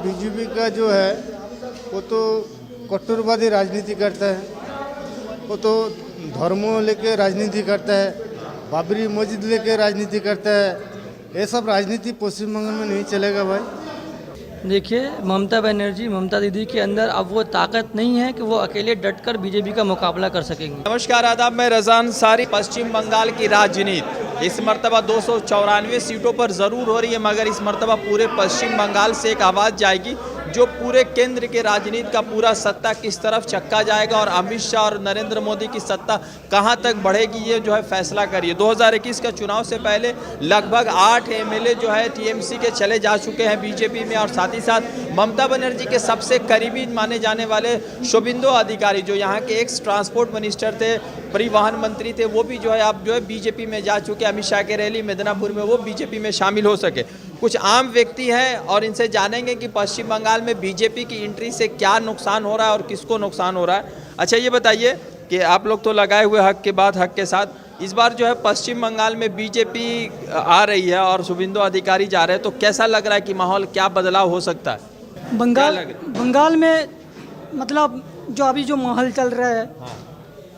BJP का जो है वो तो कट्टरवादी राजनीति करता है, वो तो धर्मों लेके राजनीति करता है, बाबरी मस्जिद लेके राजनीति करता है। ये सब राजनीति पश्चिम बंगाल में नहीं चलेगा भाई। देखिए, ममता बनर्जी, ममता दीदी के अंदर अब वो ताकत नहीं है कि वो अकेले डटकर बीजेपी का मुकाबला कर सकेंगे। नमस्कार, आदाब, मैं रज़ान सारी। पश्चिम बंगाल की राजनीति इस मरतबा 294 सीटों पर ज़रूर हो रही है, मगर इस मरतबा पूरे पश्चिम बंगाल से एक आवाज़ जाएगी जो पूरे केंद्र के राजनीति का पूरा सत्ता किस तरफ चक्का जाएगा और अमित शाह और नरेंद्र मोदी की सत्ता कहां तक बढ़ेगी, ये जो है फैसला करिए। 2021 का चुनाव से पहले लगभग 8 एमएलए जो है टीएमसी के चले जा चुके हैं बीजेपी में, और साथ ही साथ ममता बनर्जी के सबसे करीबी माने जाने वाले शुभेंदु अधिकारी जो यहाँ के एक्स ट्रांसपोर्ट मिनिस्टर थे, परिवहन मंत्री थे, वो भी जो है अब जो है बीजेपी में जा चुके। अमित शाह के रैली मिदनापुर में वो बीजेपी में शामिल हो सके। कुछ आम व्यक्ति हैं और इनसे जानेंगे कि पश्चिम बंगाल में बीजेपी की एंट्री से क्या नुकसान हो रहा है और किसको नुकसान हो रहा है। अच्छा, ये बताइए कि आप लोग तो लगाए हुए हक के बाद हक के साथ, इस बार जो है पश्चिम बंगाल में बीजेपी आ रही है और शुभेंदु अधिकारी जा रहे हैं, तो कैसा लग रहा है कि माहौल, क्या बदलाव हो सकता है बंगाल में? मतलब जो अभी जो माहौल चल रहा है,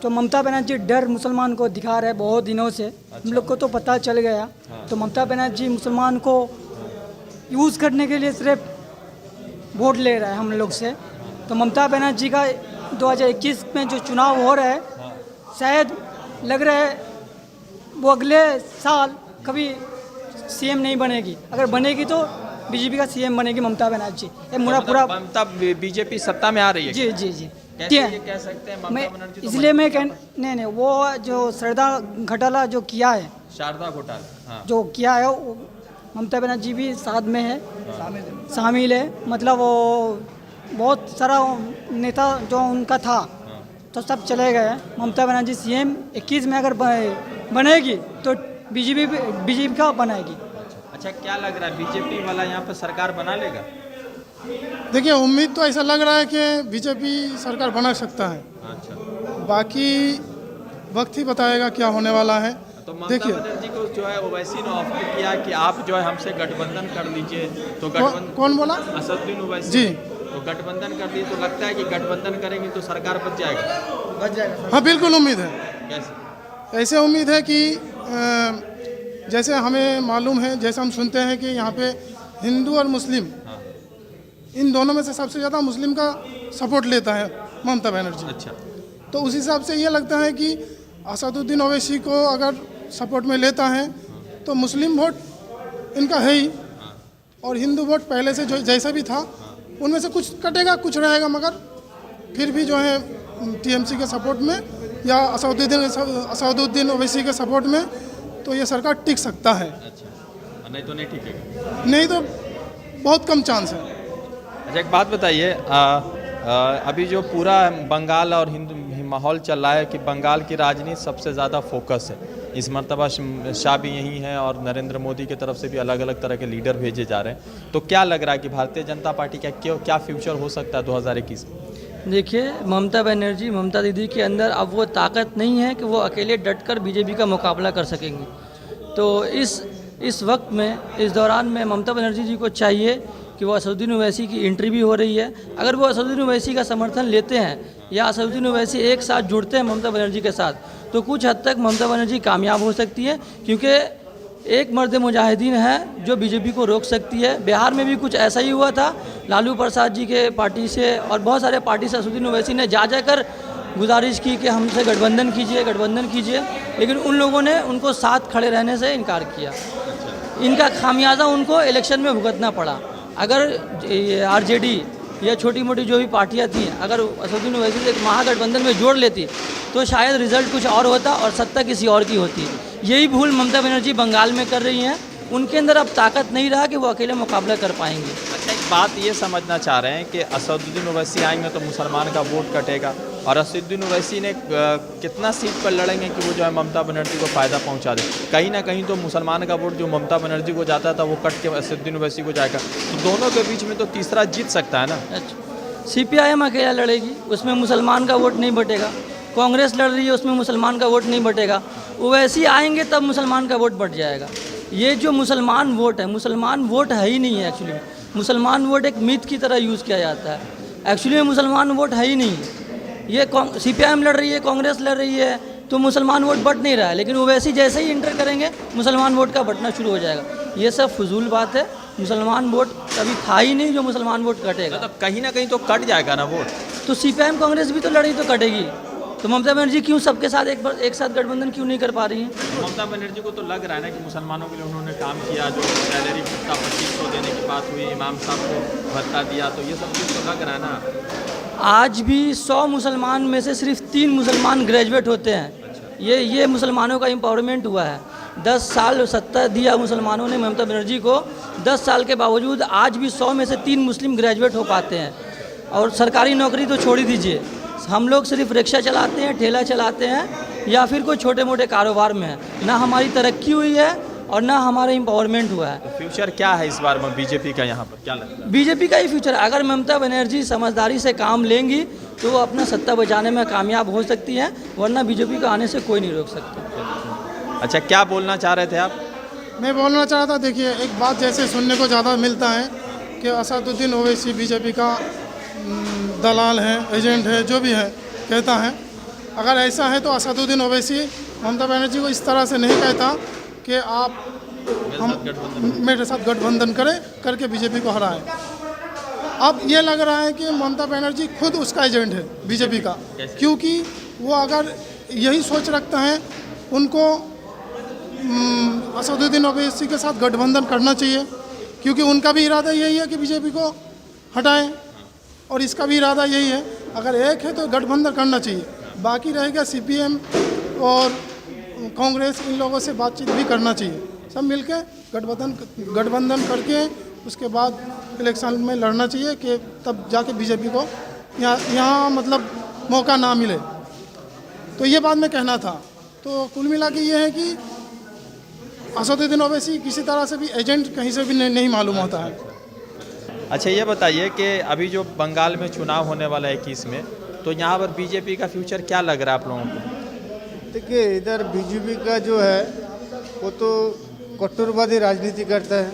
तो ममता बनर्जी डर मुसलमान को दिखा रहे हैं बहुत दिनों से। हम लोग को तो पता चल गया। तो ममता बनर्जी मुसलमान को यूज़ करने के लिए सिर्फ वोट ले रहा है हम लोग से। तो ममता बनर्जी का 2021 में जो चुनाव हो रहा है, शायद लग रहा है वो अगले साल कभी सीएम नहीं बनेगी। अगर बनेगी तो बीजेपी का सीएम बनेगी ममता बनर्जी। ये पूरा पूरा ममता बीजेपी सत्ता में आ रही है। जी जी जी, कैसे ये कह सकते हैं ममता बनर्जी? तो इसलिए मैं नहीं, वो जो शारदा घोटाला जो किया है, शारदा घोटाला, हाँ, जो किया है, वो ममता बनर्जी भी साथ में है, शामिल है। मतलब वो बहुत सारा नेता जो उनका था तो सब चले गए। ममता बनर्जी सीएम 21 में अगर बनेगी तो बीजेपी का बनाएगी। अच्छा, क्या लग रहा है बीजेपी वाला यहाँ पर सरकार बना लेगा? देखिए, उम्मीद तो ऐसा लग रहा है कि बीजेपी सरकार बना सकता है। अच्छा, बाकी वक्त ही बताएगा क्या होने वाला है। तो ममता बनर्जी को जो है ओवैसी ने ऑफर किया कि आप जो है हमसे गठबंधन कर लीजिए, तो गठबंधन कौन बोला? असदुद्दीन ओवैसी जी। तो गठबंधन कर लिए, तो लगता है कि गठबंधन करेंगे तो सरकार बच जाएगा। हाँ, बिल्कुल उम्मीद है। कैसे? ऐसे उम्मीद है कि जैसे हमें मालूम है, जैसे हम सुनते हैं कि यहाँ पे हिंदू और मुस्लिम, इन दोनों में से सबसे ज़्यादा मुस्लिम का सपोर्ट लेता है ममता बनर्जी। अच्छा, तो उस हिसाब से ये लगता है कि असदुद्दीन ओवैसी को अगर सपोर्ट में लेता है तो मुस्लिम वोट इनका है ही, और हिंदू वोट पहले से जो जैसा भी था उनमें से कुछ कटेगा, कुछ रहेगा, मगर फिर भी जो है टीएमसी के सपोर्ट में या असदुद्दीन ओवैसी के सपोर्ट में तो ये सरकार टिक सकता है। अच्छा, नहीं तो नहीं टिकेगा? नहीं तो बहुत कम चांस है। अच्छा, एक बात बताइए, अभी जो पूरा बंगाल और हिंदू माहौल चल रहा है कि बंगाल की राजनीति सबसे ज़्यादा फोकस है, इस मरतबा शाह भी यही है और नरेंद्र मोदी की तरफ से भी अलग अलग तरह के लीडर भेजे जा रहे हैं, तो क्या लग रहा है कि भारतीय जनता पार्टी का क्या फ्यूचर हो सकता है 2021 में? देखिए, ममता बनर्जी, ममता दीदी के अंदर अब वो ताकत नहीं है कि वो अकेले डटकर बीजेपी का मुकाबला कर सकेंगी। तो इस वक्त में, इस दौरान में ममता बनर्जी जी को चाहिए कि वो असदुद्दीन ओवैसी की एंट्री भी हो रही है। अगर वो असदुद्दीन ओवैसी का समर्थन लेते हैं या असदुद्दीन ओवैसी एक साथ जुड़ते हैं ममता बनर्जी के साथ, तो कुछ हद तक ममता बनर्जी कामयाब हो सकती है, क्योंकि एक मर्द मुजाहिदीन है जो बीजेपी को रोक सकती है। बिहार में भी कुछ ऐसा ही हुआ था, लालू प्रसाद जी के पार्टी से और बहुत सारे पार्टी से असदुद्दीन ओवैसी ने जाकर गुजारिश की कि हमसे गठबंधन कीजिए, लेकिन उन लोगों ने उनको साथ खड़े रहने से इनकार किया। इनका खामियाजा उनको इलेक्शन में भुगतना पड़ा। अगर आरजेडी या छोटी मोटी जो भी पार्टियां थी, अगर असदुद्दीन ओवैसी से एक महागठबंधन में जोड़ लेती तो शायद रिजल्ट कुछ और होता और सत्ता किसी और की होती। यही भूल ममता बनर्जी बंगाल में कर रही हैं। उनके अंदर अब ताकत नहीं रहा कि वो अकेले मुकाबला कर पाएंगे। अच्छा, एक बात ये समझना चाह रहे हैं कि असदुद्दीन ओवैसी आएंगे तो मुसलमान का वोट कटेगा, और असदुद्दीन ओवैसी ने कितना सीट पर लड़ेंगे कि वो जो है ममता बनर्जी को फ़ायदा पहुंचा दे? कहीं ना कहीं तो मुसलमान का वोट जो ममता बनर्जी को जाता था वो कट के असदुद्दीन ओवैसी को जाएगा, तो दोनों के बीच में तो तीसरा जीत सकता है ना। अच्छा, सीपीआईएम अकेला लड़ेगी, उसमें मुसलमान का वोट नहीं बटेगा। कांग्रेस लड़ रही है, उसमें मुसलमान का वोट नहीं बटेगा। ओवैसी आएंगे तब मुसलमान का वोट बढ़ जाएगा। ये जो मुसलमान वोट है ही नहीं है एक्चुअली। मुसलमान वोट एक मिथ की तरह यूज़ किया जाता है। एक्चुअली में मुसलमान वोट है ही नहीं। ये CPIM लड़ रही है, कांग्रेस लड़ रही है, तो मुसलमान वोट बट नहीं रहा है, लेकिन ओवैसी जैसे ही इंटर करेंगे मुसलमान वोट का बटना शुरू हो जाएगा। ये सब फजूल बात है। मुसलमान वोट कभी था ही नहीं जो मुसलमान वोट कटेगा। मतलब कहीं ना कहीं तो कट जाएगा ना वोट। तो CPIM कांग्रेस भी तो लड़ी तो कटेगी। तो ममता बनर्जी क्यों सबके साथ एक साथ गठबंधन क्यों नहीं कर पा रही हैं? ममता बनर्जी को तो लग रहा है ना कि मुसलमानों के लिए उन्होंने काम किया, जो सैलरी भत्ता 2500 देने की बात हुई, इमाम साहब को भत्ता दिया, तो ये सब चीज़ तो लग रहा है ना। आज भी 100 मुसलमान में से सिर्फ 3 मुसलमान ग्रेजुएट होते हैं। ये मुसलमानों का एम्पावरमेंट हुआ है। 10 साल सत्ता दिया मुसलमानों ने ममता बनर्जी को। 10 साल के बावजूद आज भी 100 में से 3 मुस्लिम ग्रेजुएट हो पाते हैं। और सरकारी नौकरी तो छोड़ ही दीजिए, हम लोग सिर्फ रिक्शा चलाते हैं, ठेला चलाते हैं या फिर कोई छोटे मोटे कारोबार में है। ना हमारी तरक्की हुई है और ना हमारा एम्पावरमेंट हुआ है। तो फ्यूचर क्या है इस बार में बीजेपी का, यहाँ पर क्या लगता है? बीजेपी का ही फ्यूचर है। अगर ममता बनर्जी समझदारी से काम लेंगी तो वो अपना सत्ता बचाने में कामयाब हो सकती हैं, वरना बीजेपी को आने से कोई नहीं रोक सकता। अच्छा, क्या बोलना चाह रहे थे आप? मैं बोलना चाह रहा था, देखिए एक बात जैसे सुनने को ज़्यादा मिलता है कि असदुद्दीन ओवैसी बीजेपी का दलाल है, एजेंट है, जो भी है कहता है। अगर ऐसा है तो असदुद्दीन ओवैसी ममता बनर्जी को इस तरह से नहीं कहता कि आप मेरे साथ गठबंधन करके बीजेपी को हराएं। अब ये लग रहा है कि ममता बनर्जी खुद उसका एजेंट है बीजेपी का, क्योंकि वो अगर यही सोच रखता है उनको असदुद्दीन ओवैसी के साथ गठबंधन करना चाहिए, क्योंकि उनका भी इरादा यही है कि बीजेपी को हटाएं और इसका भी इरादा यही है। अगर एक है तो गठबंधन करना चाहिए, बाकी रहेगा CPM और कांग्रेस, इन लोगों से बातचीत भी करना चाहिए। सब मिलके गठबंधन करके उसके बाद इलेक्शन में लड़ना चाहिए कि तब जाके बीजेपी को यहाँ मतलब मौका ना मिले। तो ये बात मैं कहना था। तो कुल मिला के ये है कि असदुद्दीन ओवैसी किसी तरह से भी एजेंट कहीं से भी नहीं मालूम होता है। अच्छा, ये बताइए कि अभी जो बंगाल में चुनाव होने वाला है 21 में, तो यहाँ पर बीजेपी का फ्यूचर क्या लग रहा है आप लोगों को? देखिए, इधर बीजेपी का जो है वो तो कट्टरवादी राजनीति करता है,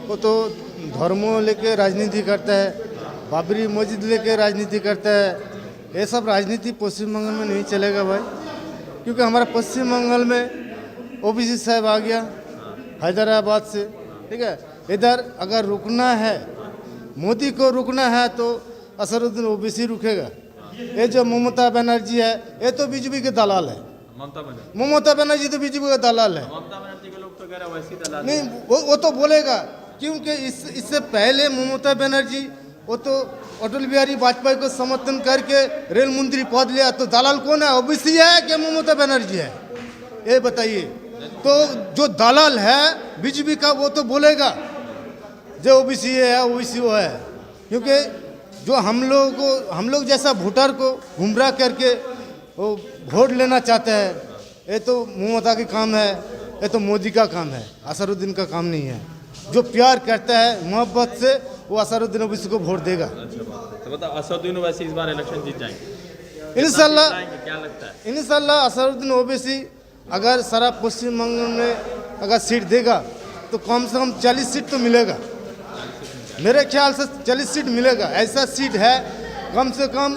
वो तो धर्मों लेके राजनीति करता है, बाबरी मस्जिद लेके राजनीति करता है। ये सब राजनीति पश्चिम बंगाल में नहीं चलेगा भाई, क्योंकि हमारा पश्चिम बंगाल में OBC साहब आ गया हैदराबाद से, ठीक है। इधर अगर रुकना है, मोदी को रुकना है तो असदुद्दीन ओवैसी रुकेगा। ये जो ममता बनर्जी है ये तो बीजेपी के दलाल है। ममता बनर्जी तो बीजेपी का दलाल है। ममता बनर्जी के लोग तो कह रहे हैं वैसी दलाल नहीं, वो तो बोलेगा, क्योंकि इससे पहले ममता बनर्जी वो तो अटल बिहारी वाजपेयी को समर्थन करके रेल मंत्री पद लिया। तो दलाल कौन है, OBC है कि ममता बनर्जी है, ये बताइए। तो जो दलाल है बीजेपी का वो तो बोलेगा जो OBC है OBC वो है, क्योंकि जो हम लोग जैसा वोटर को गुमराह करके वो वोट लेना चाहते हैं, ये तो ममता का काम है, ये तो मोदी का काम है, असदुद्दीन का काम नहीं है। जो प्यार करता है मोहब्बत से वो असदुद्दीन ओवैसी को वोट देगा। तो बताओ, असदुद्दीन ओवैसी इस बार इलेक्शन जीत जाएंगे इंशाल्लाह। क्या लगता है? इंशाल्लाह असदुद्दीन ओवैसी अगर सारा पश्चिम बंगाल में अगर सीट देगा तो कम से कम 40 सीट तो मिलेगा, मेरे ख्याल से 40 सीट मिलेगा। ऐसा सीट है कम से कम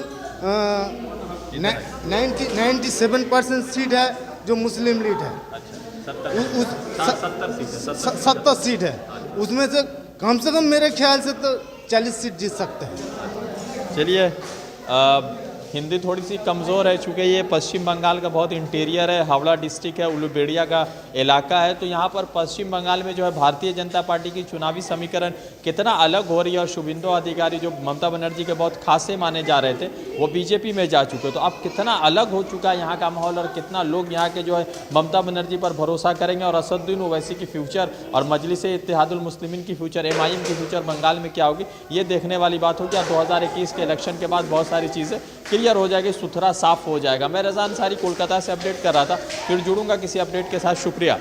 97% सीट है जो मुस्लिम लीड है। 70 सीट है, उसमें से कम मेरे ख्याल से तो 40 सीट जीत सकते हैं। चलिए, हिंदी थोड़ी सी कमज़ोर है, चूँकि ये पश्चिम बंगाल का बहुत इंटीरियर है, हावड़ा डिस्ट्रिक्ट है, उलूबेड़िया का इलाका है। तो यहाँ पर पश्चिम बंगाल में जो है भारतीय जनता पार्टी की चुनावी समीकरण कितना अलग हो रही है। और शुभेंदु अधिकारी जो ममता बनर्जी के बहुत खासे माने जा रहे थे वो बीजेपी में जा चुके। तो अब कितना अलग हो चुका है यहाँ का माहौल और कितना लोग यहाँ के जो है ममता बनर्जी पर भरोसा करेंगे। और असदुद्दीन ओवैसी की फ्यूचर और मजलिस-ए-इत्तेहादुल मुस्लिमीन की फ्यूचर, MIM की फ्यूचर बंगाल में क्या होगी, ये देखने वाली बात होगी। 2021 के इलेक्शन के बाद बहुत सारी चीज़ें क्लियर हो जाएगी, सुथरा साफ हो जाएगा। मैं रज़ा अंसारी कोलकाता से अपडेट कर रहा था, फिर जुड़ूंगा किसी अपडेट के साथ। शुक्रिया।